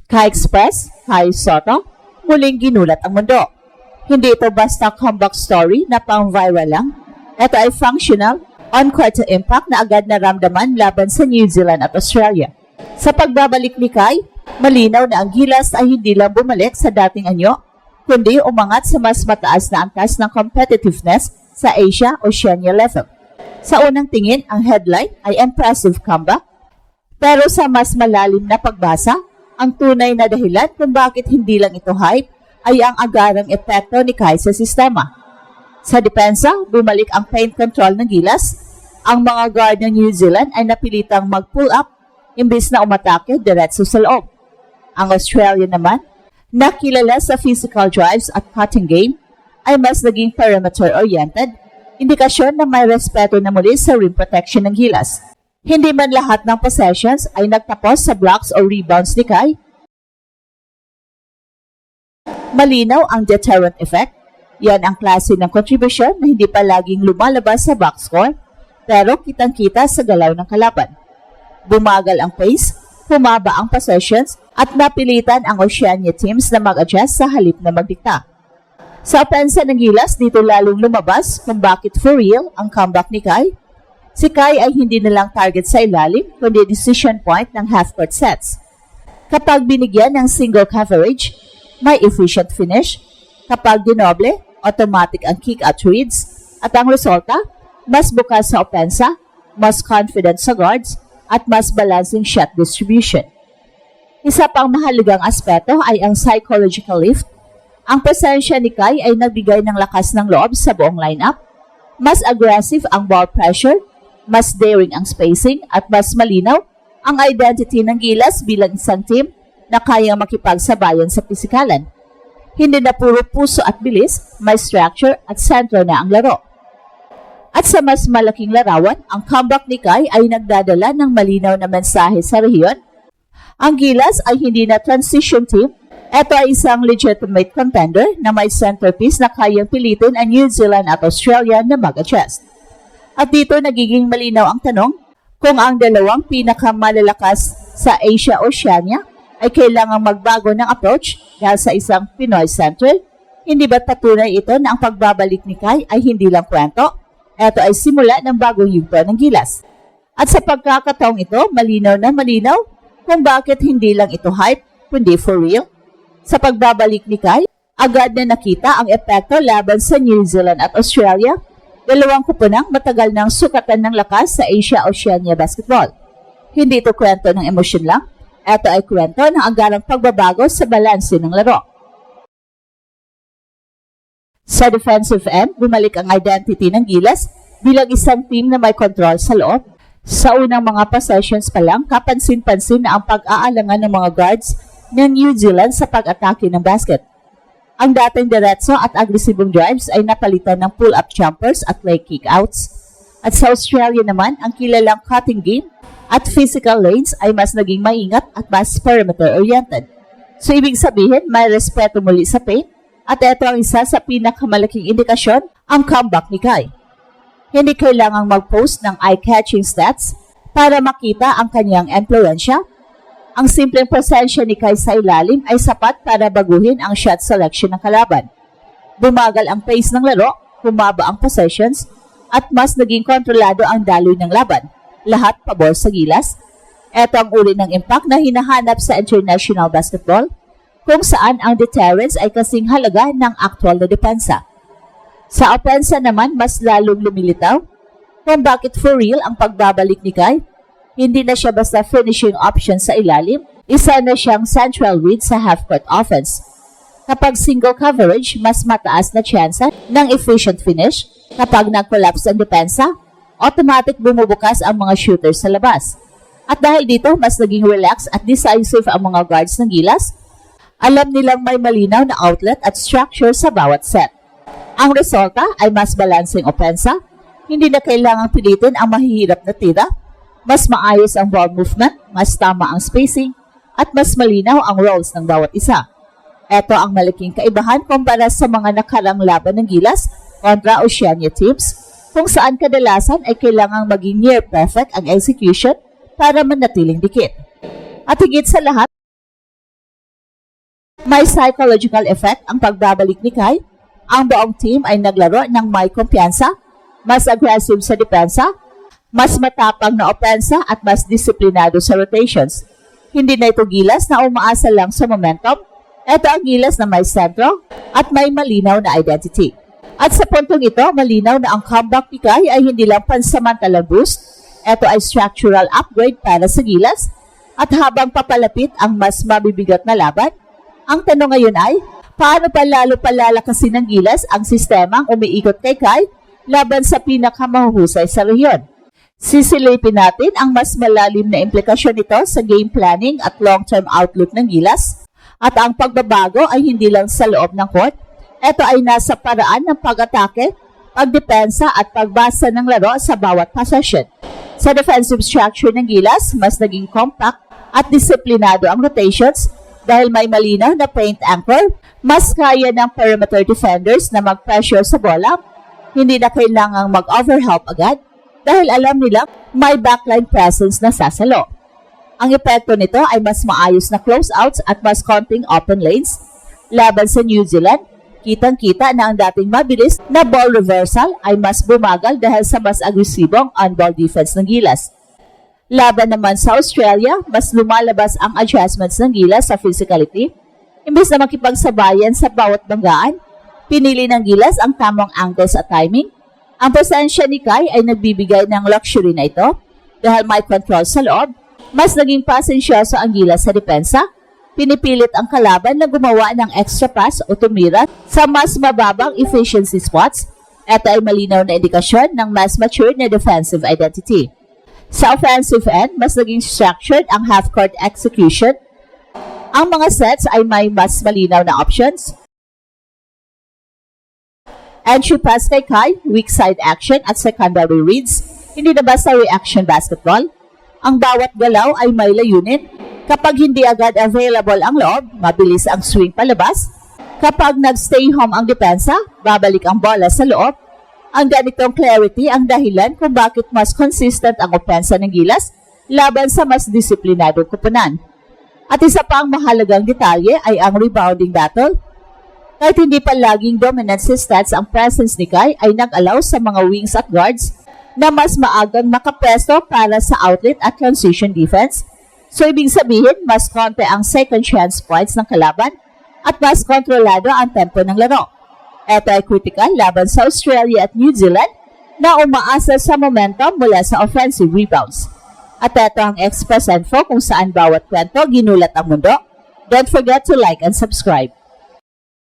Ka-Express, Kai Soto, muling ginulat ang mundo. Hindi ito basta comeback story na pang-viral lang. Ito ay functional, on-court impact na agad naramdaman laban sa New Zealand at Australia. Sa pagbabalik ni Kai, malinaw na ang Gilas ay hindi lang bumalik sa dating anyo, kundi umangat sa mas mataas na angkas ng competitiveness sa Asia-Oceania level. Sa unang tingin, ang headline ay impressive comeback, pero sa mas malalim na pagbasa, ang tunay na dahilan kung bakit hindi lang ito hype ay ang agarang epekto ni Kai sa sistema. Sa depensa, bumalik ang paint control ng Gilas. Ang mga guard ng New Zealand ay napilitang mag-pull up imbis na umatake diretso sa loob. Ang Australia naman, na kilala sa physical drives at cutting game, ay mas naging perimeter-oriented, indikasyon na may respeto na muli sa rim protection ng Gilas. Hindi man lahat ng possessions ay nagtapos sa blocks o rebounds ni Kai. Malinaw ang deterrent effect. Yan ang klase ng contribution na hindi palaging lumalabas sa box score, pero kitang-kita sa galaw ng kalaban. Bumagal ang pace, humaba ang possessions, at napilitan ang Oceania teams na mag-adjust sa halip na magdikta. Sa opensa ng Gilas, dito lalong lumabas kung bakit for real ang comeback ni Kai. Si Kai ay hindi nalang target sa ilalim, kundi decision point ng half-court sets. Kapag binigyan ng single coverage, may efficient finish. Kapag dinoble, automatic ang kick-out reads. At ang resulta, mas bukas sa opensa, mas confident sa guards, at mas balancing shot distribution. Isa pang mahalagang aspeto ay ang psychological lift. Ang presensya ni Kai ay nagbigay ng lakas ng loob sa buong lineup. Mas aggressive ang ball pressure, mas daring ang spacing, at mas malinaw ang identity ng Gilas bilang isang team na kayang makipagsabayan sa pisikalan. Hindi na puro puso at bilis, may structure at sentro na ang laro. At sa mas malaking larawan, ang comeback ni Kai ay nagdadala ng malinaw na mensahe sa rehiyon. Ang Gilas ay hindi na transition team. Ito ay isang legitimate contender na may centerpiece na kayang pilitin ang New Zealand at Australia na mag-adjust. At dito nagiging malinaw ang tanong kung ang dalawang pinakamalalakas sa Asia-Oceania ay kailangang magbago ng approach dahil sa isang Pinoy Central. Hindi ba patunay ito na ang pagbabalik ni Kai ay hindi lang kwento? Ito ay simula ng bagong yugto ng Gilas. At sa pagkakataong ito, malinaw na malinaw kung bakit hindi lang ito hype, kundi for real. Sa pagbabalik ni Kai, agad na nakita ang epekto laban sa New Zealand at Australia. Dalawang kupunang matagal ng sukatan ng lakas sa Asia-Oceania basketball. Hindi ito kwento ng emosyon lang. Ito ay kwento ng agarang pagbabago sa balanse ng laro. Sa defensive end, bumalik ang identity ng Gilas bilang isang team na may control sa loob. Sa unang mga possessions pa lang, kapansin-pansin na ang pag-aalangan ng mga guards ng New Zealand sa pag-atake ng basket. Ang dating diretso at agresibong drives ay napalitan ng pull-up jumpers at leg kick-outs. At sa Australia naman, ang kilalang cutting game at physical lanes ay mas naging maingat at mas perimeter-oriented. So ibig sabihin, may respeto muli sa paint at ito ang isa sa pinakamalaking indikasyon, ang comeback ni Kai. Hindi kailangang mag-post ng eye-catching stats para makita ang kanyang impluensya. Ang simpleng presensya ni Kai sa ilalim ay sapat para baguhin ang shot selection ng kalaban. Bumagal ang pace ng laro, humaba ang possessions, at mas naging kontrolado ang daloy ng laban. Lahat pabor sa Gilas. Ito ang uri ng impact na hinahanap sa international basketball, kung saan ang deterrence ay kasing halaga ng actual na depensa. Sa opensa naman, mas lalong lumilitaw kung bakit for real ang pagbabalik ni Kai. Hindi na siya basta finishing option sa ilalim, isa na siyang central read sa half-court offense. Kapag single coverage, mas mataas na tsansa ng efficient finish. Kapag nag-collapse ang depensa, automatic bumubukas ang mga shooters sa labas. At dahil dito, mas naging relaxed at decisive ang mga guards ng Gilas. Alam nilang may malinaw na outlet at structure sa bawat set. Ang resulta ay mas balancing opensa. Hindi na kailangang pilitin ang mahihirap na tira. Mas maayos ang ball movement, mas tama ang spacing, at mas malinaw ang roles ng bawat isa. Ito ang malaking kaibahan kumpara sa mga nakarang laban ng Gilas kontra Oceania teams, kung saan kadalasan ay kailangang maging near perfect ang execution para manatiling dikit. At higit sa lahat, May psychological effect ang pagbabalik ni Kai. Ang buong team ay naglaro ng may kumpiyansa, mas aggressive sa depensa, mas matapang na opensa at mas disiplinado sa rotations. Hindi na ito gilas na umaasa lang sa momentum. Ito ang gilas na may sentro at may malinaw na identity. At sa puntong ito, malinaw na ang comeback ni Kai ay hindi lang pansamantalang boost. Ito ay structural upgrade para sa gilas. At habang papalapit ang mas mabibigat na laban, ang tanong ngayon ay, paano pa lalo palalakasin ng gilas ang sistemang umiikot kay Kai laban sa pinakamahuhusay sa rehiyon? Sisilipin natin ang mas malalim na implikasyon nito sa game planning at long-term outlook ng gilas. At ang pagbabago ay hindi lang sa loob ng court. Ito ay nasa paraan ng pag-atake, pagdepensa at pagbasa ng laro sa bawat possession. Sa defensive structure ng gilas, mas naging compact at disiplinado ang rotations dahil may malinaw na paint anchor, mas kaya ng perimeter defenders na mag-pressure sa bola. Hindi na kailangang mag-overhelp agad dahil alam nila may backline presence na sasalo. Ang epekto nito ay mas maayos na closeouts at mas konting open lanes. Laban sa New Zealand, kitang-kita na ang dating mabilis na ball reversal ay mas bumagal dahil sa mas agresibong on-ball defense ng gilas. Laban naman sa Australia, mas lumalabas ang adjustments ng gilas sa physicality. Imbes na makipagsabayan sa bawat banggaan, pinili ng gilas ang tamang angles at timing. Ang presensya ni Kai ay nagbibigay ng luxury na ito dahil may control sa loob. Mas naging pasensyoso ang gilas sa depensa. Pinipilit ang kalaban na gumawa ng extra pass o tumira sa mas mababang efficiency spots. Ito ay malinaw na indikasyon ng mas mature na defensive identity. Sa offensive end, mas naging structured ang half-court execution. Ang mga sets ay may mas malinaw na options. Entry pass kay Kai, weak side action at secondary reads. Hindi na basta reaction basketball. Ang bawat galaw ay may layunin. Kapag hindi agad available ang loob, mabilis ang swing palabas. Kapag nag-stay home ang depensa, babalik ang bola sa loob. Ang ganitong clarity ang dahilan kung bakit mas consistent ang opensa ng gilas laban sa mas disiplinadong kupunan. At isa pa ang mahalagang detalye ay ang rebounding battle. Kahit hindi pa laging dominant si stats, ang presence ni Kai ay nag-allow sa mga wings at guards na mas maagang makapesto para sa outlet at transition defense. So ibig sabihin, mas konti ang second chance points ng kalaban at mas kontrolado ang tempo ng laro. Ito ay critical laban sa Australia at New Zealand na umaasa sa momentum mula sa offensive rebounds. At ito ang Express Info kung saan bawat kwento ginulat ang mundo. Don't forget to like and subscribe.